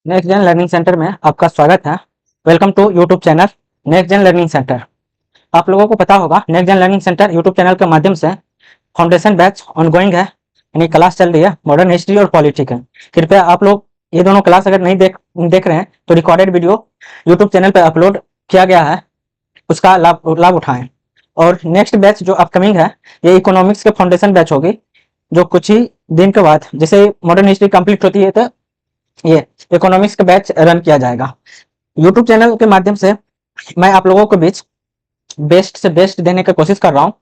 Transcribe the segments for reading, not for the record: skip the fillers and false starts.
Next gen learning centre में आपका स्वागत है। Welcome to YouTube channel next gen learning centre. आप लोगों को पता होगा next gen learning centre YouTube channel के माध्यम से फाउंडेशन बैच ऑनगोइंग है, यानी क्लास चल रही है। मॉडर्न हिस्ट्री और पॉलिटिक है। कृपया आप लोग ये दोनों क्लास अगर नहीं देख रहे हैं तो रिकॉर्डेड वीडियो यूट्यूब चैनल पर अपलोड किया गया है, उसका लाभ उठाएं। और नेक्स्ट बैच जो अपकमिंग है ये इकोनॉमिक्स के फाउंडेशन बैच होगी, जो कुछ ही दिन के बाद जैसे मॉडर्न हिस्ट्री कंप्लीट होती है तो ये इकोनॉमिक्स का बैच रन किया जाएगा। यूट्यूब चैनल के माध्यम से मैं आप लोगों के बीच बेस्ट से बेस्ट देने की कोशिश कर रहा हूँ,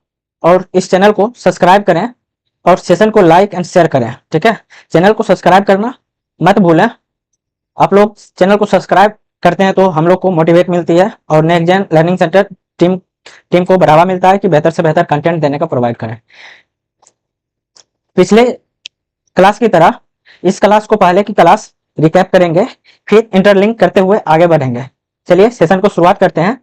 और इस चैनल को सब्सक्राइब करें और सेशन को लाइक एंड शेयर करें। ठीक है, चैनल को सब्सक्राइब करना मत भूलें। आप लोग चैनल को सब्सक्राइब करते हैं तो हम लोग को मोटिवेट मिलती है और next gen learning centre team को बढ़ावा मिलता है कि बेहतर से बेहतर कंटेंट देने का प्रोवाइड करें। पिछले क्लास की तरह इस क्लास को पहले की क्लास रिकैप करेंगे, फिर इंटरलिंक करते हुए आगे बढ़ेंगे। चलिए सेशन को शुरुआत करते हैं।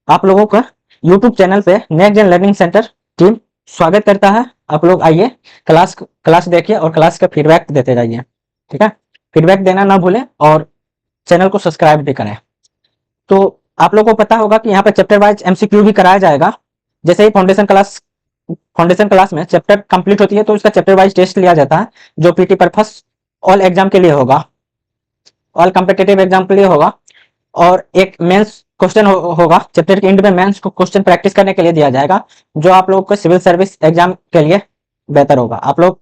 आप लोगों का यूट्यूब चैनल पे next gen learning centre team स्वागत करता है। आप लोग आइए, क्लास देखिए और क्लास का फीडबैक देते जाइए। ठीक है, फीडबैक देना ना भूलें और चैनल को सब्सक्राइब भी करें। तो आप लोगों को पता होगा कि यहाँ पे चैप्टर वाइज एमसीक्यू भी कराया जाएगा। जैसे ही फाउंडेशन क्लास में चैप्टर कंप्लीट होती है तो उसका चैप्टर वाइज टेस्ट लिया जाता है, जो पीटी पर्पस ऑल एग्जाम के लिए होगा, ऑल कॉम्पिटिटिव एग्जाम के लिए होगा। और एक मेंस क्वेश्चन होगा चैप्टर के एंड में, मेंस को क्वेश्चन प्रैक्टिस करने के लिए दिया जाएगा, जो आप लोगों को सिविल सर्विस एग्जाम के लिए बेहतर होगा। आप लोग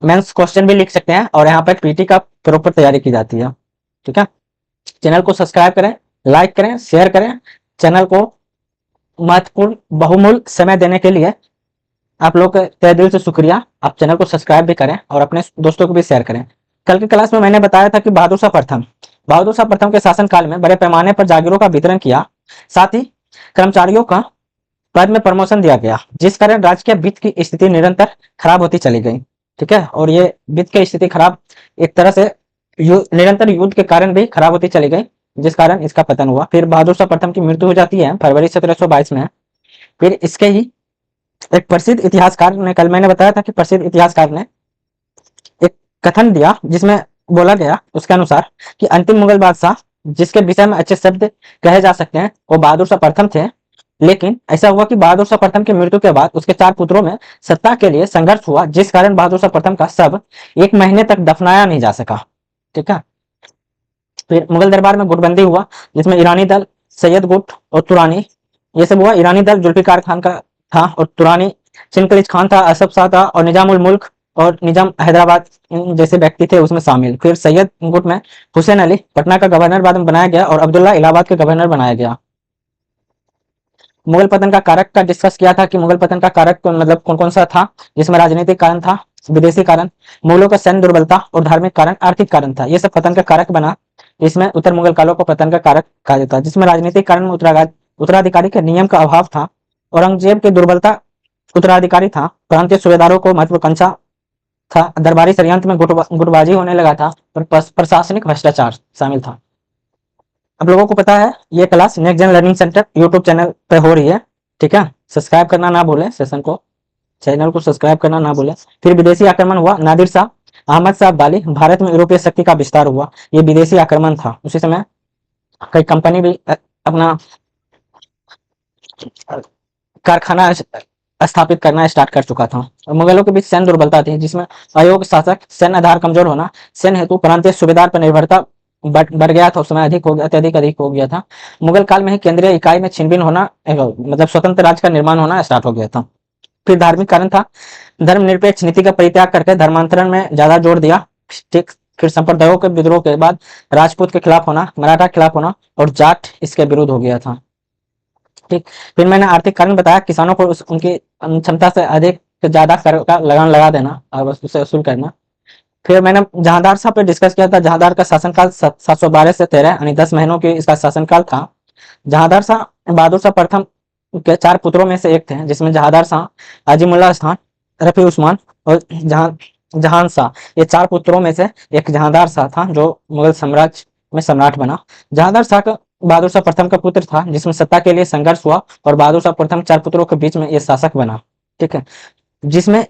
मेंस क्वेश्चन भी लिख सकते हैं और यहाँ पर पीटी का प्रॉपर तैयारी की जाती है। ठीक है, चैनल को सब्सक्राइब करें, लाइक करें, शेयर करें। चैनल को महत्वपूर्ण बहुमूल्य समय देने के लिए आप लोग का तहे दिल से शुक्रिया। आप चैनल को सब्सक्राइब भी करें और अपने दोस्तों को भी शेयर करें। कल की क्लास में मैंने बताया था कि बहादुर शाह प्रथम के शासनकाल में बड़े पैमाने पर जागीरों का वितरण किया, साथ ही कर्मचारियों का पद में प्रमोशन दिया गया, जिस कारण राज्य के वित्त की स्थिति निरंतर खराब होती चली गई। ठीक है, और ये वित्त की स्थिति खराब एक तरह से निरंतर युद्ध के कारण भी खराब होती चली गई, जिस कारण इसका पतन हुआ। फिर बहादुर शाह प्रथम की मृत्यु हो जाती है फरवरी 1722 में। फिर इसके ही एक प्रसिद्ध इतिहासकार ने, कल मैंने बताया था कि प्रसिद्ध इतिहासकार ने एक कथन दिया जिसमें बोला गया उसके अनुसार कि अंतिम मुगल बादशाह जिसके विषय में अच्छे शब्द कहे जा सकते हैं वो बहादुर शाह प्रथम थे। लेकिन ऐसा हुआ कि बहादुर शाह प्रथम की मृत्यु के बाद उसके 4 पुत्रों में सत्ता के लिए संघर्ष हुआ, जिस कारण बहादुर शाह प्रथम का शव 1 महीने तक दफनाया नहीं जा सका। ठीक है, फिर मुगल दरबार में गुटबंदी हुआ, जिसमें ईरानी दल, सैयद गुट और तुरानी, ये सब हुआ। ईरानी दल जुल्फिकार खान का था और तुरानी चिनकलिज खान था, असफ शाह था और निजामुल मुल्क और निजाम हैदराबाद जैसे व्यक्ति थे उसमें शामिल। फिर सैयद गुट में हुसैन अली पटना का गवर्नर बाद में बनाया गया और अब्दुल्ला इलाहाबाद के गवर्नर बनाया गया। मुगल पतन का कारक का डिस्कस किया था कि मुगल पतन का कारक मतलब कौन कौन सा था, जिसमें राजनीतिक कारण था, विदेशी कारण, मुगलों का सैन्य दुर्बलता और धार्मिक कारण, आर्थिक कारण था। ये सब पतन का कारक बना। इसमें उत्तर मुगल कालों को पतन का कारक कहा जाता है, जिसमें राजनीतिक कारण में उत्तराधिकारी के नियम का अभाव था, औरंगजेब की दुर्बलता उत्तराधिकारी था, प्रांतीय सूबेदारों को महत्वाकांक्षा था, दरबारी षड्यंत्र में गुटबाजी होने लगा था और प्रशासनिक भ्रष्टाचार शामिल था। अब लोगों को पता है ये class next gen learning centre YouTube channel पे हो रही है। ठीक है, सब्सक्राइब करना ना भूलें, चैनल को सब्सक्राइब करना ना भूलें। फिर विदेशी आक्रमण हुआ, नादिर शाह, अहमद शाह अब्दाली, भारत में यूरोपीय शक्ति का विस्तार हुआ। ये विदेशी आक्रमण था। उसी समय कई कंपनी भी अपना कारखाना स्थापित करना स्टार्ट कर चुका था। और मुगलों के बीच सैन्य दुर्बलता थी, जिसमें अयोग्य शासक, सैन्य आधार कमजोर होना, सैन्य हेतु प्रांतीय सूबेदार पर निर्भरता बढ़ गया था। उस समय अत्यधिक अधिक हो गया था। मुगल काल में ही केंद्रीय इकाई में छिनभिन होना, मतलब स्वतंत्र राज्य का निर्माण होना स्टार्ट हो गया था। फिर धार्मिक कारण था, धर्मनिरपेक्ष नीति का परित्याग करके धर्मांतरण में ज्यादा जोर दिया। ठीक, फिर संप्रदायों के विद्रोह के बाद राजपूत के खिलाफ होना, मराठा के खिलाफ होना और जाट इसके विरुद्ध हो गया था। ठीक, फिर मैंने आर्थिक कारण बताया, किसानों को उनकी क्षमता से अधिक ज्यादा कर का लगान लगा देना और उससे वसूल करना। फिर मैंने जहांदार शाह पे डिस्कस किया था। जहांदार का शासनकाल 712 से 13 यानी 10 महीनों की इसका शासनकाल था। जहांदार शाह बहादुर शाह प्रथम के 4 पुत्रों में से एक थे, जिसमें जहांदार शाह, आजिमुल्लाह खान, रफी उस्मान और जहान शाह, ये 4 पुत्रों में से एक जहांदार शाह था जो मुगल साम्राज्य में सम्राट बना। जहांदार शाह का बहादुर शाह प्रथम का पुत्र था, जिसमें सत्ता के लिए संघर्ष हुआ और बहादुर शाह प्रथम 4 पुत्रों के बीच में ये शासक बना। ठीक है, जिसमें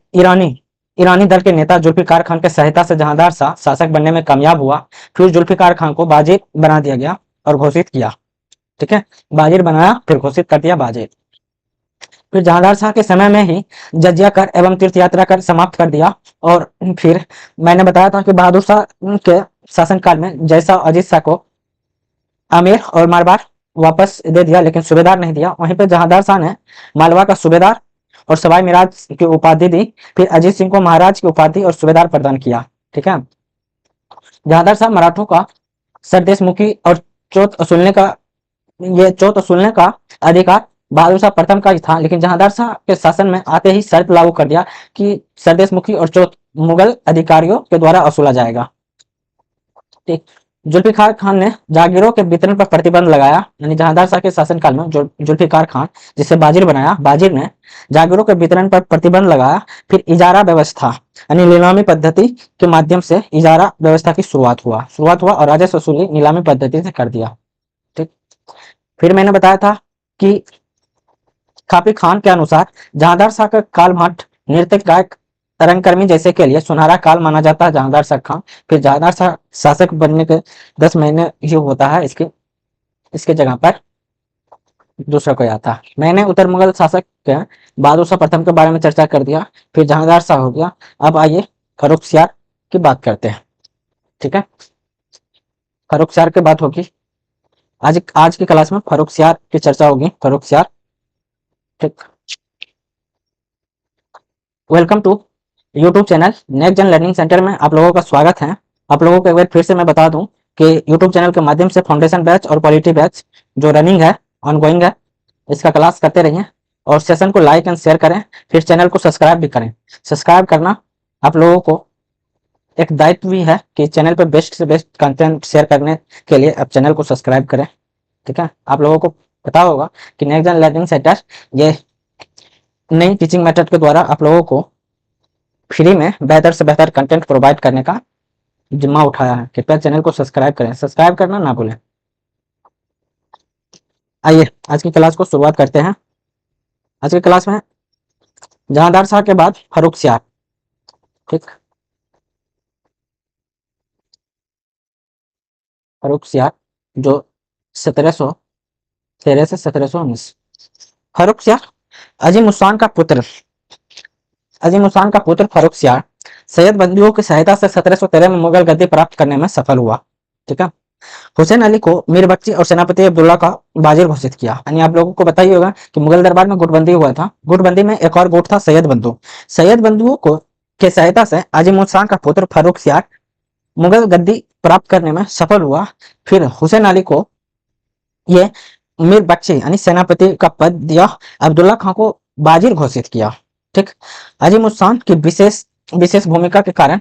ईरानी दल के नेता जुल्फिकार खान की सहायता से जहांदार शाह शासक बनने में कामयाब हुआ। फिर जुल्फिकार खान को बाजिद बना दिया गया और घोषित किया। ठीक है, बाजिद बनाया फिर घोषित कर दिया बाजिद। फिर जहांदार शाह के समय में ही जजिया कर एवं तीर्थ यात्रा कर समाप्त कर दिया। और फिर मैंने बताया था कि बहादुर शाह के शासनकाल में जैसा अजीत शाह को आमेर और मारवाड़ वापस दे दिया, लेकिन सूबेदार नहीं दिया, वहीं पर जहांदार शाह ने मालवा का सूबेदार और सवाई मिराज की उपाधि दी। फिर अजीत सिंह को महाराज की उपाधि और सूबेदार प्रदान किया। ठीक है, जहांदार शाह मराठों का सरदेशमुखी और चोट वसूलने का अधिकार बहादुर शाह प्रथम का ही था, लेकिन जहांदार शाह के शासन में आते ही शर्त लागू कर दिया कि सरदेशमुखी और चोट मुगल अधिकारियों के द्वारा वसूला जाएगा। ठीक, जुल्फिकार खान ने जागीरों के वितरण पर प्रतिबंध लगाया, यानी जहांदार शाह के शासनकाल में जुल्फिकार खान, जिसे बाजिर बनाया, बाजिर ने जागीरों के वितरण पर प्रतिबंध लगाया। फिर इजारा व्यवस्था यानी नीलामी पद्धति के माध्यम से इजारा व्यवस्था की शुरुआत हुआ और राजस्व वसूली नीलामी पद्धति से कर दिया। ठीक, फिर मैंने बताया था कि काफी खान के अनुसार जहांदार शाह का कालभाट नृत्यक गायक तरंगकर्मी जैसे के लिए सुनहरा काल माना जाता है जहांदार शाह खान। फिर जहांदार शाह शासक बनने के 10 महीने ही होता है, इसके जगह पर दूसरा कोई आता है। मैंने उत्तर मुगल शासक के बहादुर शाह प्रथम के बारे में चर्चा कर दिया। फिर जहांदार शाह हो गया। अब आइए फर्रुखसियार की बात करते हैं। ठीक है, फर्रुखसियार की बात होगी आज की क्लास में, फर्रुखसियार की चर्चा होगी। फर्रुखसियार। ठीक, welcome to YouTube channel next gen learning centre में आप लोगों का स्वागत है। आप लोगों को एक बार फिर से मैं बता दूं कि यूट्यूब चैनल के माध्यम से फाउंडेशन बैच और पॉलिटी बैच जो रनिंग है, ऑनगोइंग है, इसका क्लास करते रहिए और सेशन को लाइक एंड शेयर करें। फिर चैनल को सब्सक्राइब भी करें। सब्सक्राइब करना आप लोगों को एक दायित्व भी है कि चैनल पर बेस्ट से बेस्ट कंटेंट शेयर करने के लिए आप चैनल को सब्सक्राइब करें। ठीक है, आप लोगों को पता होगा कि नेक्स्ट जन लर्निंग सेंटर ये नई टीचिंग मेथड के द्वारा आप लोगों को फ्री में बेहतर से बेहतर कंटेंट प्रोवाइड करने का जिम्मा उठाया है। कृपया चैनल को सब्सक्राइब करें, सब्सक्राइब करना ना भूलें। आइए आज की क्लास को शुरुआत करते हैं। आज की क्लास में जहांदार शाह के बाद फर्रुखसियार। ठीक, फर्रुखसियार जो 1713 से 1719। फर्रुखसियार अजीम उस्मान का पुत्र फर्रुखसियार सैयद बंदियों की सहायता से 1713 में मुगल गद्दी प्राप्त करने में सफल हुआ। ठीक है, हुसैन अली को मीर बख्शी और सेनापति अब्दुल्ला का बाजिर घोषित किया। यानी आप लोगों को पता ही होगा कि मुगल दरबार में गुटबंदी हुआ था। गुटबंदी में एक और गुट था सैयद बंधुओं को के सहायता से अजीम खान का पुत्र फर्रुखसियार मुगल गद्दी प्राप्त करने में सफल हुआ। फिर हुसैन अली को ये मीर बख्शी यानी सेनापति का पद दिया, अब्दुल्ला खान को बाजिर घोषित किया। ठीक, अजीम खान की विशेष विशेष भूमिका के कारण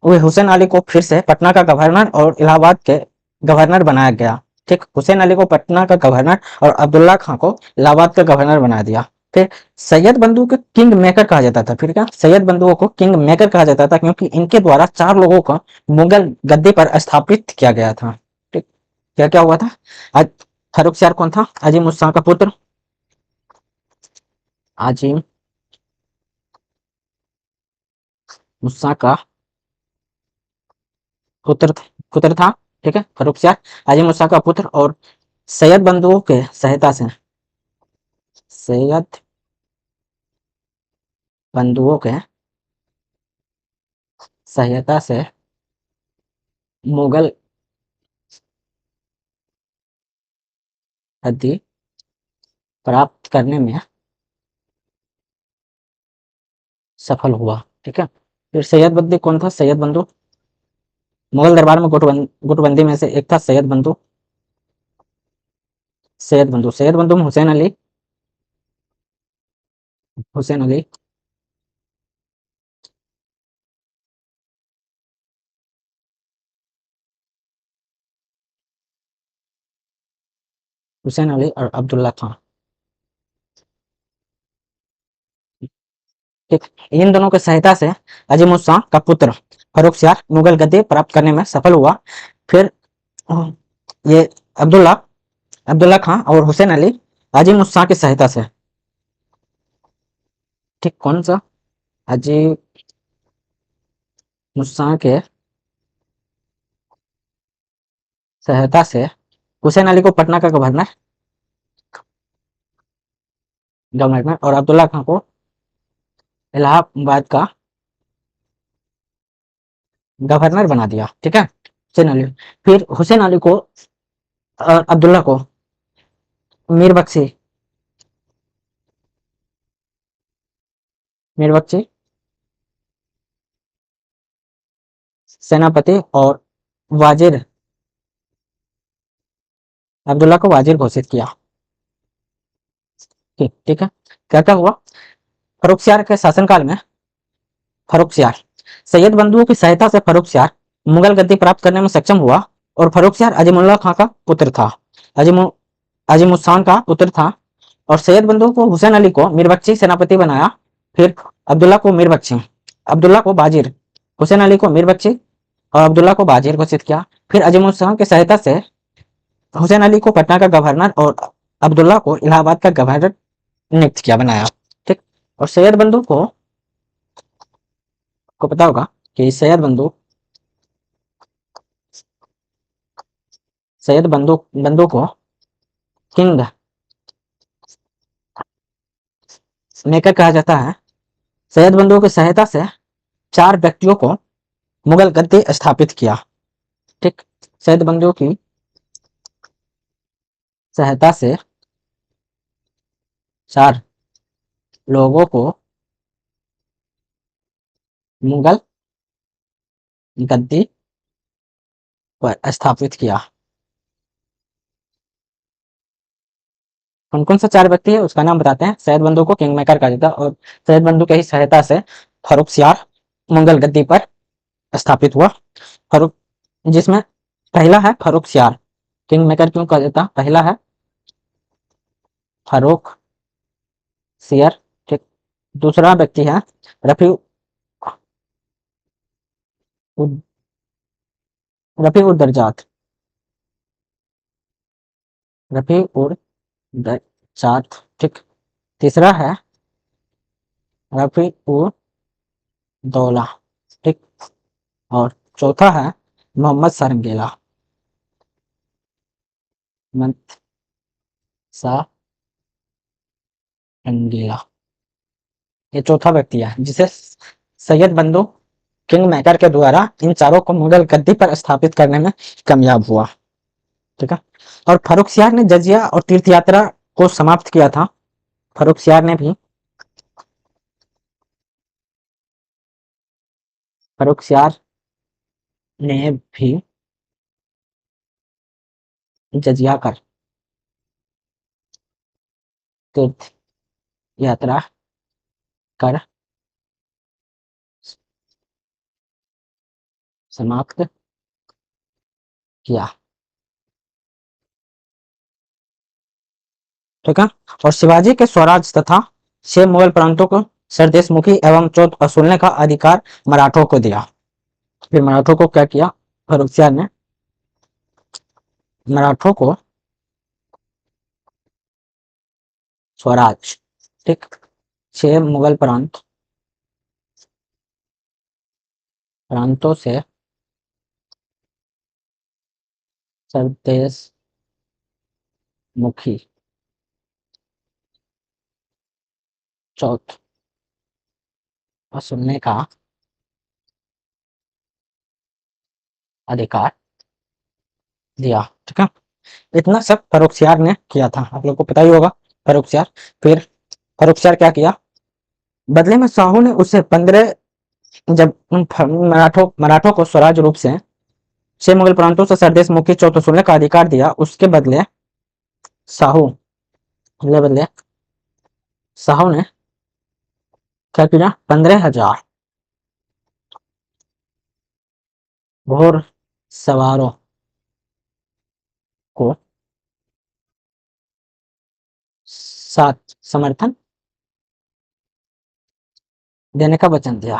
वे हुसैन अली को फिर से पटना का गवर्नर और इलाहाबाद के गवर्नर बनाया गया। ठीक, हुसैन अली को पटना का गवर्नर और अब्दुल्ला खान को इलाहाबाद का गवर्नर बना दिया। फिर सैयद बंधु को किंग मेकर कहा जाता था। फिर क्या, सैयद बंधुओं को किंग मेकर कहा जाता था क्योंकि इनके द्वारा 4 लोगों को मुगल गद्दी पर स्थापित किया गया था। ठीक, क्या क्या हुआ था? आज फर्रुखसियार कौन था? अजीम उस्मान का पुत्र, अजीम उस्मान का पुत्र था। ठीक है, फर्रुखसियार अजीम उस्मान का पुत्र और सैयद बंधुओं के सहायता से सैयद बंधुओं के सहायता से मुगल गद्दी प्राप्त करने में सफल हुआ। ठीक है, फिर सैयद बंदी कौन था? सैयद बंधु मुगल दरबार में गुटबंदी में से एक था सैयद बंधु में हुसैन अली और अब्दुल्ला खान। ठीक, इन दोनों की सहायता से अजीम उस्मान का पुत्र फर्रुखसियार मुगल गद्दी प्राप्त करने में सफल हुआ। फिर ये अब्दुल्ला अब्दुल्ला खान और हुसैन अली अजीम उस्मान की सहायता से, ठीक, कौन सा? अजीम मुस्तां के सहायता से हुसैन अली को पटना का गवर्नर और अब्दुल्ला खां को इलाहाबाद का गवर्नर बना दिया। ठीक है, हुसैन अली। फिर हुसैन अली को और अब्दुल्ला को मीर बख्शी सेनापति और वाजिर अब्दुल्ला को वाजिर घोषित किया। ठीक है, क्या क्या हुआ फर्रुखसियार के शासनकाल में। फर्रुखसियार सैयद बंधुओं की सहायता से फर्रुखसियार मुगल गद्दी प्राप्त करने में सक्षम हुआ और फर्रुखसियार अजीमुल्लाह खां का पुत्र था। अजीमु अजीमुस्तान का पुत्र था और सैयद बंधुओं को हुसैन अली को मीरबख्शी सेनापति बनाया। फिर अब्दुल्ला को मीरबख्शी अब्दुल्ला को बाजिर हुसैन अली को मीरबख्शी और अब्दुल्ला को बाजिर घोषित किया। फिर अजीमुस्तान की सहायता से हुसैन अली को पटना का गवर्नर और अब्दुल्ला को इलाहाबाद का गवर्नर नियुक्त किया बनाया। ठीक, और सैयद बंधु को पता होगा कि सैयद बंधु को किंग मेकर कहा जाता है। सैयद बंधु की सहायता से 4 व्यक्तियों को मुगल गद्दी स्थापित किया। ठीक, सैयद बंधु की सहायता से 4 लोगों को मुगल गद्दी पर स्थापित किया। कौन कौन सा 4 व्यक्ति है उसका नाम बताते हैं। सैयद बंधु को किंग मेकर कहा जाता है और सैयद बंधु की ही सहायता से फर्रुखसियार मुगल गद्दी पर स्थापित हुआ। फर्रुख जिसमें पहला है फर्रुखसियार, किंग मेकर क्यों कहा जाता है, पहला है फर्रुख सियर। ठीक, दूसरा व्यक्ति है रफी रफी उद दर्जात रफी उर दर्जात। ठीक, तीसरा है रफी उर दौला। ठीक, और चौथा है मोहम्मद सरंगेला मंत सा रंगीला। ये चौथा व्यक्ति है जिसे सैयद बंधु किंग मेकर के द्वारा इन चारों को मुगल गद्दी पर स्थापित करने में कामयाब हुआ। ठीक है, और फर्रुखसियार ने जजिया और तीर्थ यात्रा को समाप्त किया था। फर्रुखसियार ने भी फर्रुखसियार ने भी जजिया कर तीर्थ यात्रा कर समाप्त किया। ठीक है, और शिवाजी के स्वराज तथा 6 मुगल प्रांतों को सरदेशमुखी एवं चौथ वसूलने का अधिकार मराठों को दिया। फिर मराठों को क्या किया फर्रुखसियार ने, मराठों को स्वराज। ठीक, 6 मुगल प्रांतों से सरदेशमुखी चौथ वसूलने का अधिकार दिया। ठीक है, इतना सब फर्रुखसियार ने किया था, आप लोग को पता ही होगा फर्रुखसियार। फिर फर्रुखसियार क्या किया, बदले में शाहू ने उसे 15 जब मराठों को स्वराज रूप से 6 मुगल प्रांतों से सरदेशमुखी चौथ वसूलने का अधिकार दिया, उसके बदले शाहू बदले शाहू ने क्या किया, 15,000 घोड़ सवारों को साथ समर्थन देने का वचन दिया।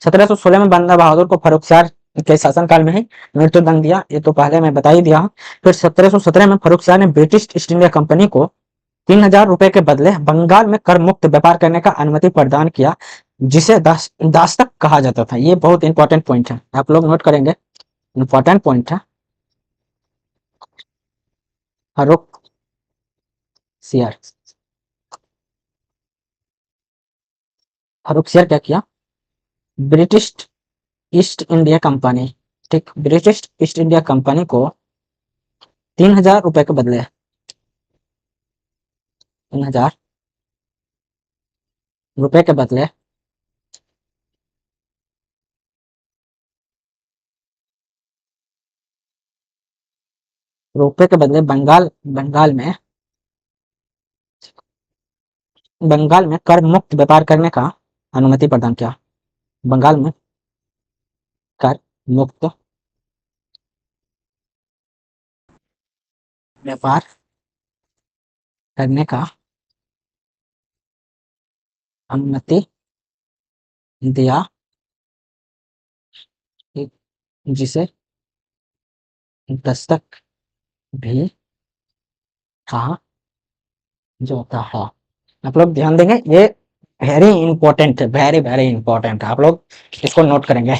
1716 में बंदा बहादुर को फर्रुखसियार के शासनकाल में ही मृत्युदंड दिया, ये तो पहले मैं बता ही दिया। फिर 1717 में फर्रुखसियार ने ब्रिटिश ईस्ट इंडिया कंपनी को 3000 रुपए के बदले बंगाल में कर मुक्त व्यापार करने का अनुमति प्रदान किया, जिसे दास्तक कहा जाता था। ये बहुत इंपॉर्टेंट पॉइंट है, आप लोग नोट करेंगे, इंपॉर्टेंट पॉइंट है। फारूक सियर, फारूक सियर क्या किया? ब्रिटिश ईस्ट इंडिया कंपनी, ठीक, ब्रिटिश ईस्ट इंडिया कंपनी को 3000 रुपए के बदले 3000 रुपए के बदले रुपए के बदले बंगाल में कर मुक्त व्यापार करने का अनुमति प्रदान किया। बंगाल में कर मुक्त व्यापार करने का अनुमति दिया, जिसे दस्तक भी कहा जाता है। आप लोग ध्यान देंगे, ये वेरी इंपॉर्टेंट है, वेरी वेरी इंपॉर्टेंट है, आप लोग इसको नोट करेंगे।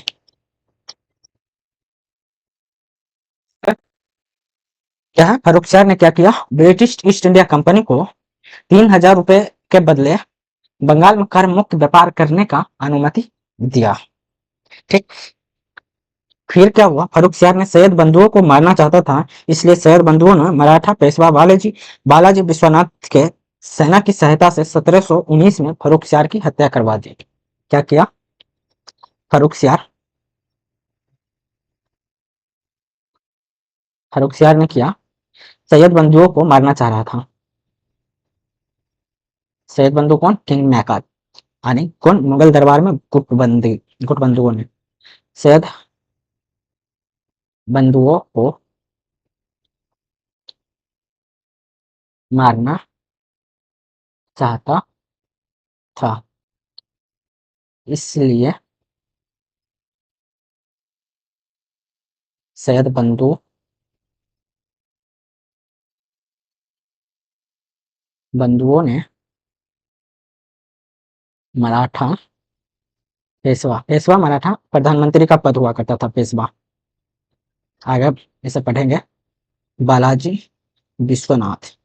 क्या है, फारूक सियर ने क्या किया? ब्रिटिश ईस्ट इंडिया कंपनी को 3000 रुपए के बदले बंगाल में कर मुक्त व्यापार करने का अनुमति दिया, ठीक। फिर क्या हुआ? फारूक सियर ने सैयद बंधुओं को मारना चाहता था, इसलिए सैयद बंधुओं ने मराठा पेशवा बालाजी विश्वनाथ के सेना की सहायता से 1719 में फारूक सियर की हत्या करवा दी। क्या किया फारूक सियर? फारूक सियर ने किया, सैयद बंधुओं को मारना चाह रहा था। सैयद बंधु कौन? किंग मैकर, यानी कौन? मुगल दरबार में गुटबंदियों ने सैयद बंधुओं को मारना चाहता था, इसलिए सैयद बंधुओं ने मराठा पेशवा मराठा प्रधानमंत्री का पद हुआ करता था, पेशवा। आगे इसे पढ़ेंगे। बालाजी विश्वनाथ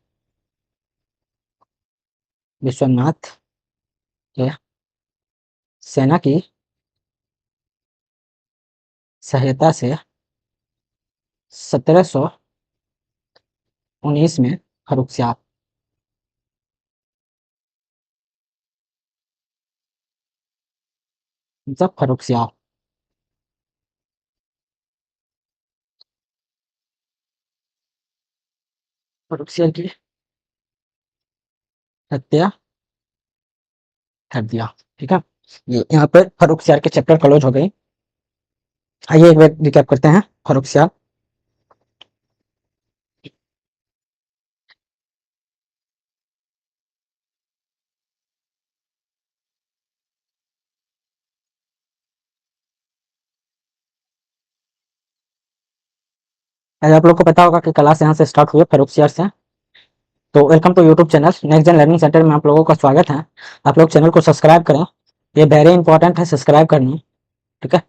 के सेना की सहायता से 1719 में फारूक सियर फारूक सियर की हत्या कर दिया, ठीक है। ये यहाँ पे फारूक सियर के चैप्टर क्लोज हो गई। आइए एक बार रिकैप करते हैं। फारूक सियर आप लोग को पता होगा कि क्लास यहाँ से स्टार्ट हुई फारूक सियर से। तो welcome to YouTube channel next gen learning centre में आप लोगों का स्वागत है। आप लोग चैनल को सब्सक्राइब करें, ये वेरी इंपॉर्टेंट है, सब्सक्राइब करनी, ठीक है।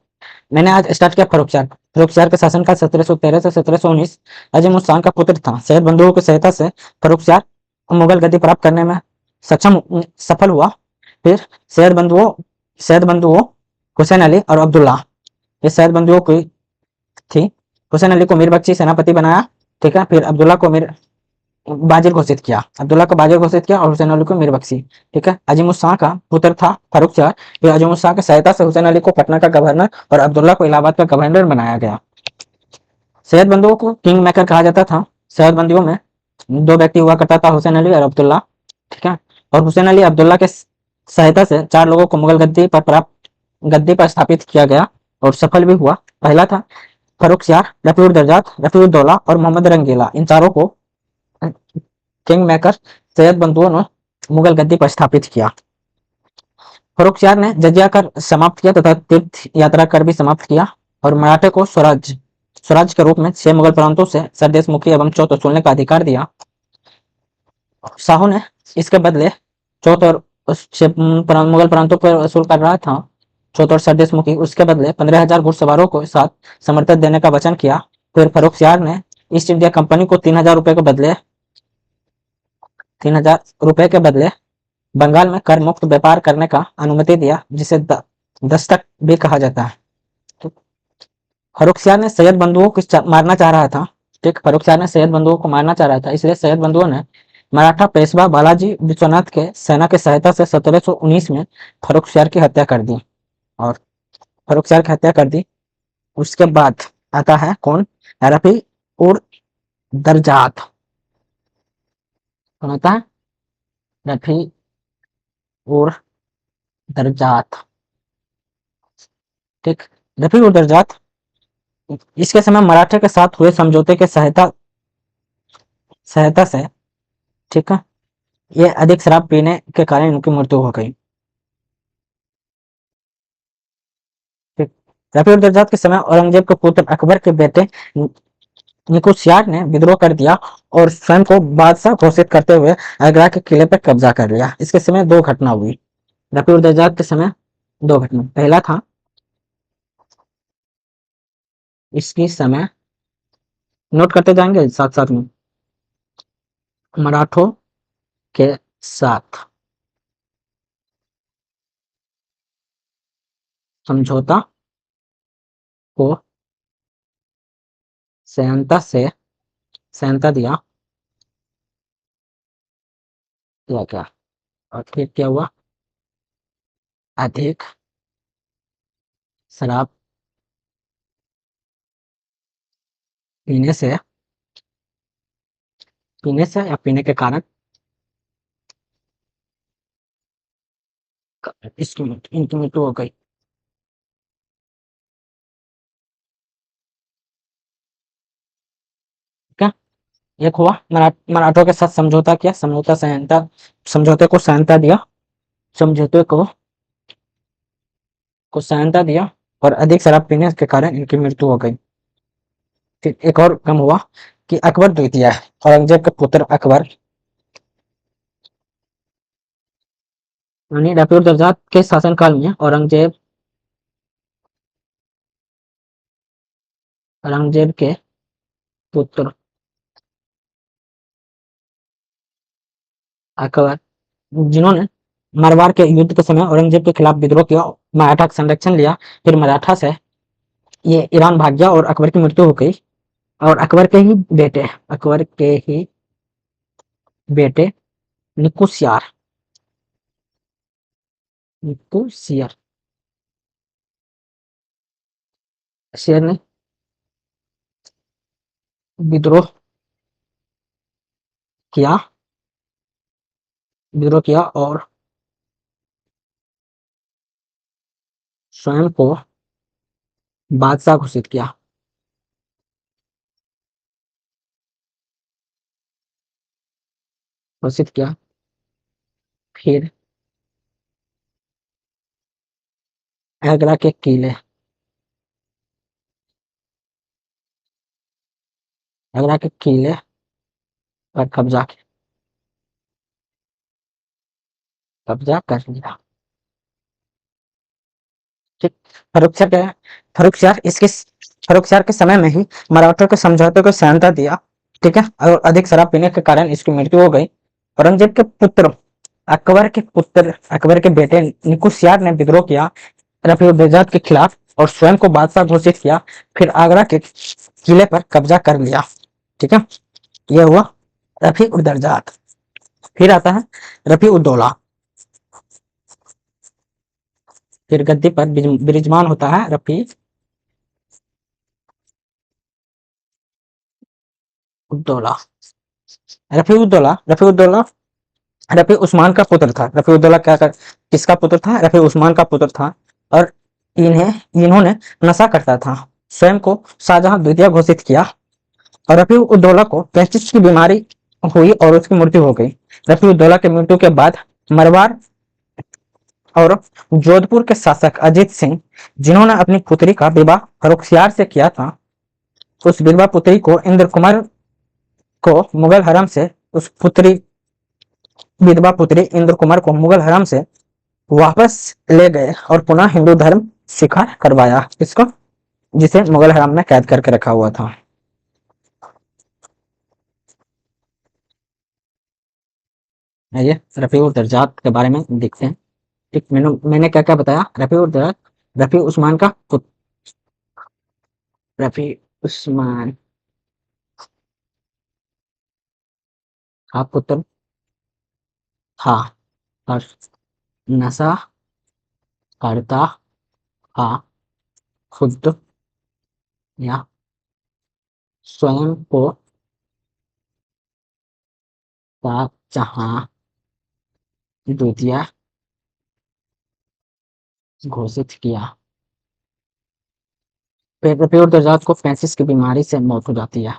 मैंने आज स्टार्ट किया फारूक सियर का शासनकाल 1713 से 1719। अजीम उस खान का पुत्र था। सैयद बंधुओं की सहायता से फारूक सियर मुगल गद्दी प्राप्त करने में सफल हुआ। फिर सैयद बंधुओं हुसैन अली और अब्दुल्ला, ये सैयद बंधुओं की थी। हुसैन अली को मीर बख्शी सेनापति बनाया, ठीक है। फिर अब्दुल्ला को बाजिल घोषित किया, और हुसैन अली को मीर बख्शी, ठीक है। अजीम उस शाह का पुत्र था फारूक सियर। फिर अजीम उस शाह की सहायता से हुसैन अली को पटना का गवर्नर और अब्दुल्ला को इलाहाबाद का गवर्नर बनाया गया। सैयद बंधुओं को किंग मेकर कहा जाता था। सैयद बंधुओं में दो व्यक्ति हुआ करता था, हुसैन अली और अब्दुल्ला, ठीक है। और हुसैन अली अब्दुल्ला के सहायता से 4 लोगों को मुगल गद्दी पर स्थापित किया गया और सफल भी हुआ। पहला था फारूक सियर, रफीउल दर्जात, रफीउल दौला और मोहम्मद रंगीला। इन चारों को किंग मेकर सैयद बंधुओं ने मुगल गद्दी पर स्थापित किया। फारूक सियर ने जजिया कर समाप्त किया तथा तीर्थ यात्रा कर भी समाप्त किया और मराठे को स्वराज के रूप में 6 मुगल प्रांतों से सरदेशमुखी एवं चौथ वसूलने का अधिकार दिया। शाहू ने इसके बदले चौथ और मुगल प्रांतों पर वसूल कर रहा था चौथ और सरदेशमुखी, उसके बदले 15,000 घुड़सवारों को साथ समर्थन देने का वचन किया। फिर फर्रुखसियार ने ईस्ट इंडिया कंपनी को 3,000 रुपए के बदले बंगाल में कर मुक्त व्यापार करने का अनुमति दिया, जिसे दस्तक भी कहा जाता है। तो फर्रुखसियार ने सैयद बंधुओं को मारना चाह रहा था। ठीक, फर्रुखसियार ने सैयद बंधुओं को मारना चाह रहा था, इसलिए सैयद बंधुओं ने मराठा पेशवा बालाजी विश्वनाथ के सेना की सहायता से 1719 में फर्रुखसियार की हत्या कर दी और फर्रुखसियार की हत्या कर दी। उसके बाद आता है कौन? रफी उर दरजात। कौन आता है? रफी उर दरजात। ठीक, रफी उर दरजात इसके समय मराठे के साथ हुए समझौते के सहायता से, ठीक है, ये अधिक शराब पीने के कारण इनकी मृत्यु हो गई। ठीक, रफी उर दरजात के समय औरंगजेब के पुत्र अकबर के बेटे निकुसियार ने विद्रोह कर दिया और स्वयं को बादशाह घोषित करते हुए आगरा के किले पर कब्जा कर लिया। इसके समय दो घटना हुई। रफी उर दरजात के समय दो घटना, पहला था इसकी समय, नोट करते जाएंगे साथ साथ में, मराठों के साथ समझौता को सहनता दिया क्या, और फिर क्या हुआ? अधिक शराब पीने से या पीने के कारण इनकी मृत्यु हो गई। क्या एक हुआ मराठों के साथ समझौता किया, समझौते को सहनता दिया, समझौते को सहनता दिया और अधिक शराब पीने के कारण इनकी मृत्यु हो गई। फिर एक और कम हुआ कि अकबर द्वितीय, औरंगजेब के पुत्र अकबर, यानी रफी उर दरजात के शासनकाल में औरंगजेब के पुत्र अकबर, जिन्होंने मारवाड़ के युद्ध के समय औरंगजेब के खिलाफ विद्रोह किया, मराठा का संरक्षण लिया, फिर मराठा से ये ईरान भाग गया और अकबर की मृत्यु हो गई। और अकबर के ही बेटे निकुसियार शेर ने विद्रोह किया और स्वयं को बादशाह घोषित किया। फिर आगरा के किले पर कब्जा कर लिया। ठीक, फर्रुखसियार के समय में ही मराठों के समझौते को सहनता दिया। ठीक है, और अधिक शराब पीने के कारण इसकी मृत्यु हो गई। औरंगजेब के पुत्र अकबर के बेटे निकुसियार ने विद्रोह किया रफी उर दरजात के खिलाफ और स्वयं को बादशाह घोषित किया। फिर आगरा के किले पर कब्जा कर लिया। ठीक है, यह हुआ रफी उर दरजात। फिर आता है रफी उद्दौला। फिर गद्दी पर विराजमान होता है रफी उद्दौला। रफी उस्मान का पुत्र था। रफी उद्दौला किसका पुत्र था? रफी उस्मान का पुत्र था। और इन्होंने नशा करता था, स्वयं को शाहजहां द्वितीय घोषित किया और रफी उद्दौला को पेस्टिस की बीमारी हुई और उसकी मृत्यु हो गई। रफी उद्दौला की मृत्यु के बाद मरवाड़ और जोधपुर के शासक अजीत सिंह, जिन्होंने अपनी पुत्री का विवाह फर्रुखसियार से किया था, उस विधवा पुत्री को इंद्र कुमार को मुगल हरम से उस पुत्री विधवा पुत्री इंद्र कुमार को मुगल हरम से वापस ले गए और पुनः हिंदू धर्म स्वीकार करवाया। इसको जिसे मुगल हरम में कैद करके रखा हुआ था। आइए रफी उल दर्जात के बारे में देखते हैं। ठीक, मैंने क्या क्या बताया। रफी उल दर्जात रफी उस्मान का पुत्र, रफी उस्मान का पुत्र था और नशा करता था, खुद या स्वयं को शाहजहां द्वितीय घोषित किया। फिर रफी उल दर्जात को पेंसिस की बीमारी से मौत हो जाती है।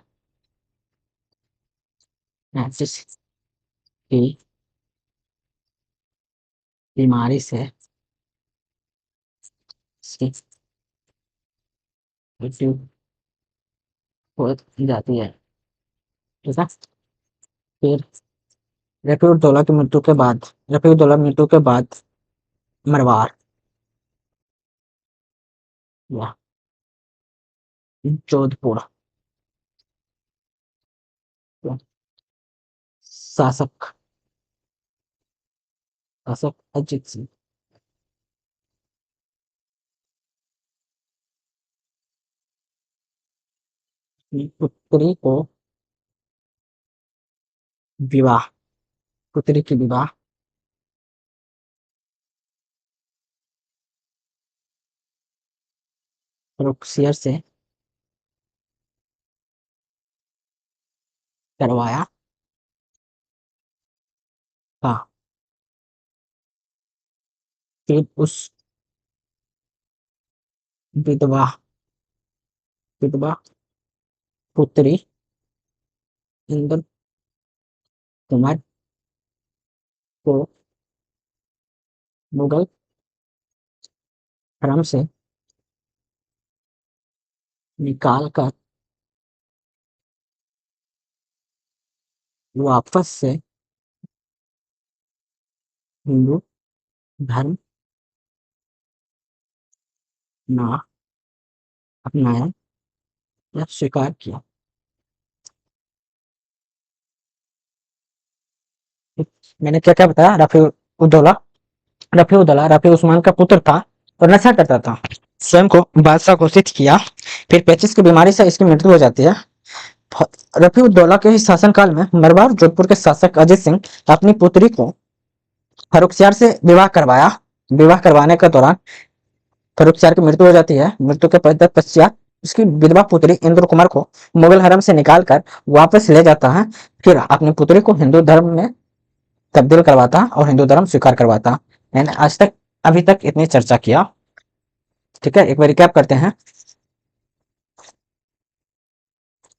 पेंसिस की बीमारी से इसकी मृत्यु हो जाती है। ठीक है। फिर रफीउद्दौला की मृत्यु के बाद रफीउद्दौला की मृत्यु के बाद मरवार या जोधपुर शासक शासक अजित सिंह की विवाह पुत्री की विवाह रुकसियर से करवाया था। फिर उस विधवा विधवा पुत्री इंद्र कुमार को मुगल हरम से निकाल कर वापस से हिंदू धर्म ना अपनाया या स्वीकार किया। मैंने क्या क्या बताया। रफी उद्दौला रफी उस्मान का पुत्र था और नशा करता था, स्वयं को बादशाह घोषित किया। फिर पेचिस की बीमारी से इसकी मृत्यु हो जाती है। रफी उद्दौला के ही शासनकाल में मरवार जोधपुर के शासक अजित सिंह अपनी पुत्री को फर्रुखसियार से विवाह करवाने के दौरान फर्रुखसियार की मृत्यु हो जाती है। मृत्यु के पश्चात उसकी विधवा पुत्री इंद्र कुमार को मुगल हरम से निकालकर वापस ले जाता है। फिर अपनी पुत्री को हिंदू धर्म में तब्दील करवाता और हिंदू धर्म स्वीकार करवाता। मैंने आज तक अभी तक इतनी चर्चा किया। ठीक है, एक बार रिकैप करते हैं।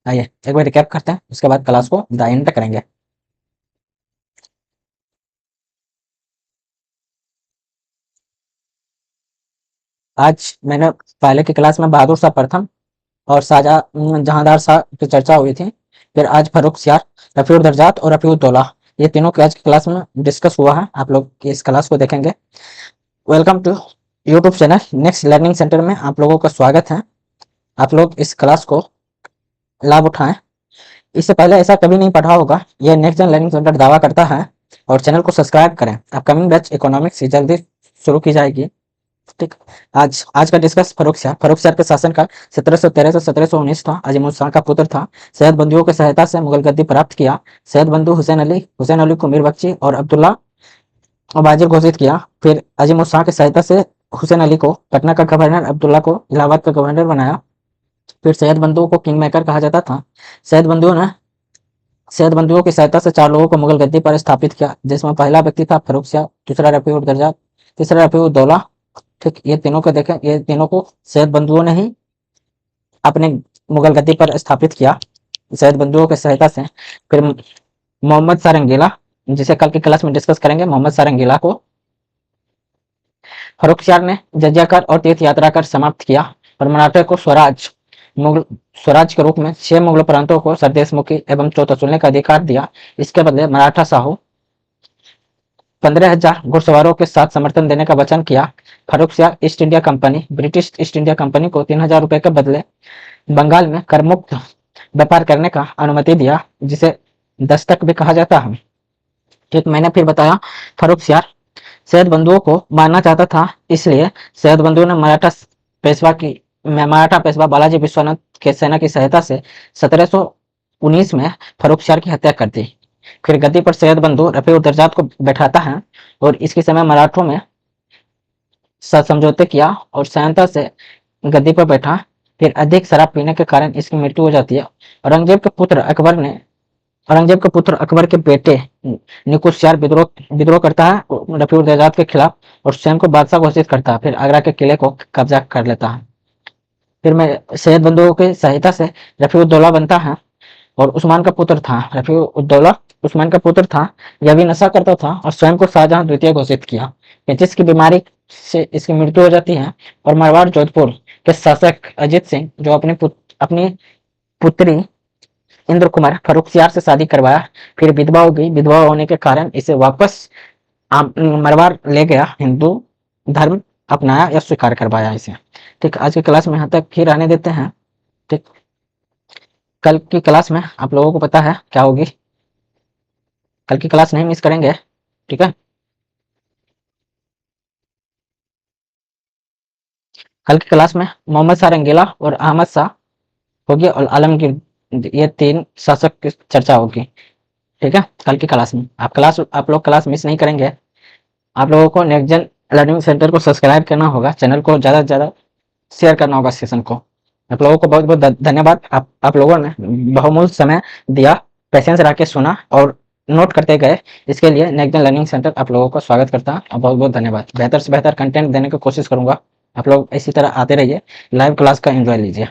आइए एक बार रिकैप करते हैं, उसके बाद क्लास को द एंड करेंगे। आज मैंने पहले की क्लास में बहादुर शाह प्रथम और जहांदार शाह की चर्चा हुई थी। फिर आज फर्रुखसियार, रफीउल दर्जात और रफीउद्दौला, ये तीनों की आज की क्लास में डिस्कस हुआ है। आप लोग इस क्लास को देखेंगे। Welcome to YouTube channel next learning centre में आप लोगों का स्वागत है। आप लोग इस क्लास को लाभ उठाएं। इससे पहले ऐसा कभी नहीं पढ़ा होगा, यह नेक्स्ट जन लर्निंग सेंटर दावा करता है। और चैनल को सब्सक्राइब करें। अपकमिंग बैच इकोनॉमिक्स जल्दी शुरू की जाएगी। ठीक, आज का डिस्कस फर्रुखसियार के शासनकाल 1713 से 1719 था। अजीमुल शाह का पुत्र था। सैयद बंधुओं की सहायता से मुगल गद्दी प्राप्त किया। सैयद बंधु हुसैन अली को मीर बख्शी और अब्दुल्ला वाजिर घोषित किया। फिर अजीमुल शाह की सहायता से हुसैन अली को पटना का गवर्नर, अब्दुल्ला को इलाहाबाद का गवर्नर बनाया। फिर सैयद बंधुओं को किंग मेकर कहा जाता था। सैयद बंधुओं की सहायता से 4 लोगों को मुगल गद्दी पर स्थापित किया, जिसमें पहला व्यक्ति था फर्रुखसियार, दूसरा रफीउल दर्जा, तीसरा रफीउद्दौला। ठीक, ये तीनों को देखें, ये तीनों को सैयद बंधुओं ने ही अपने मुगल गद्दी पर स्थापित किया, सैयद बंधुओं की सहायता से। फिर मोहम्मद शाह रंगीला, जिसे कल की क्लास में डिस्कस करेंगे, मोहम्मद शाह रंगीला को फर्रुखसियार ने जजिया कर और तीर्थ यात्रा कर समाप्त किया और मराठे को स्वराज के रूप में 6 मुगल प्रांतों को सरदेशमुखी एवं चौथ वसूलने का अधिकार दिया। इसके बदले मराठा शाहों 15,000 घुड़सवारों के साथ समर्थन देने का वचन किया। Farrukhsiyar east India company, British east India company को 3,000 रुपए के बदले बंगाल में करमुक्त व्यापार करने का अनुमति दिया, जिसे दस्तक भी कहा जाता है। ठीक, मैंने फिर बताया फर्रुखसियार सैयद बंधुओं को मारना चाहता था, इसलिए सैयद बंधुओं ने मराठा पेशवा बालाजी विश्वनाथ के सेना की सहायता से 1719 में फर्रुखसियार की हत्या कर दी। फिर गद्दी पर सैयद बंधु रफी-उद-दर्जात को बैठाता है और इसके समय मराठों में समझौते किया और शांता से गद्दी पर बैठा। फिर अधिक शराब पीने के कारण इसकी मृत्यु हो जाती है। औरंगजेब के पुत्र अकबर के बेटे निकुशयार विद्रोह करता है रफी-उद-दर्जात के खिलाफ और स्वयं को बादशाह घोषित करता है। फिर आगरा के किले को कब्जा कर लेता है। फिर मैं सैयद बंधुओं की सहायता से रफी-उद-दौला बनता है और उस्मान का पुत्र था। रफी-उद-दौला उस्मान का पुत्र था। यह भी नशा करता था और स्वयं को शाहजहां द्वितीय घोषित किया। पेचिस की बीमारी से इसकी मृत्यु हो जाती है और मारवाड़ जोधपुर के शासक अजीत सिंह, जो अपनी पुत्री इंद्र कुमार फर्रुखसियार से शादी करवाया, फिर विधवा हो गई। विधवा होने के कारण इसे वापस मारवाड़ ले गया, हिंदू धर्म अपनाया या स्वीकार करवाया इसे। ठीक, आज की क्लास में यहाँ तक ही रहने देते हैं। ठीक, कल की क्लास में आप लोगों को पता है क्या होगी, कल की क्लास नहीं मिस करेंगे। ठीक है, कल की क्लास में मोहम्मद शाह रंगीला और अहमद शाह होगी और आलमगीर, ये 3 शासक की चर्चा होगी। ठीक है, कल की क्लास में आप लोग क्लास मिस नहीं करेंगे। आप लोगों को नेक्स्ट जन लर्निंग सेंटर को सब्सक्राइब करना होगा, चैनल को ज़्यादा से ज़्यादा शेयर करना होगा सेशन को। आप लोगों को बहुत बहुत धन्यवाद। आप लोगों ने बहुमूल्य समय दिया, पेशेंस रख के सुना और नोट करते गए। इसके लिए नेक्स्ट जन लर्निंग सेंटर आप लोगों का स्वागत करता है और बहुत बहुत धन्यवाद। बेहतर से बेहतर कंटेंट देने की कोशिश करूंगा। आप लोग इसी तरह आते रहिए, लाइव क्लास का एंजॉय लीजिए।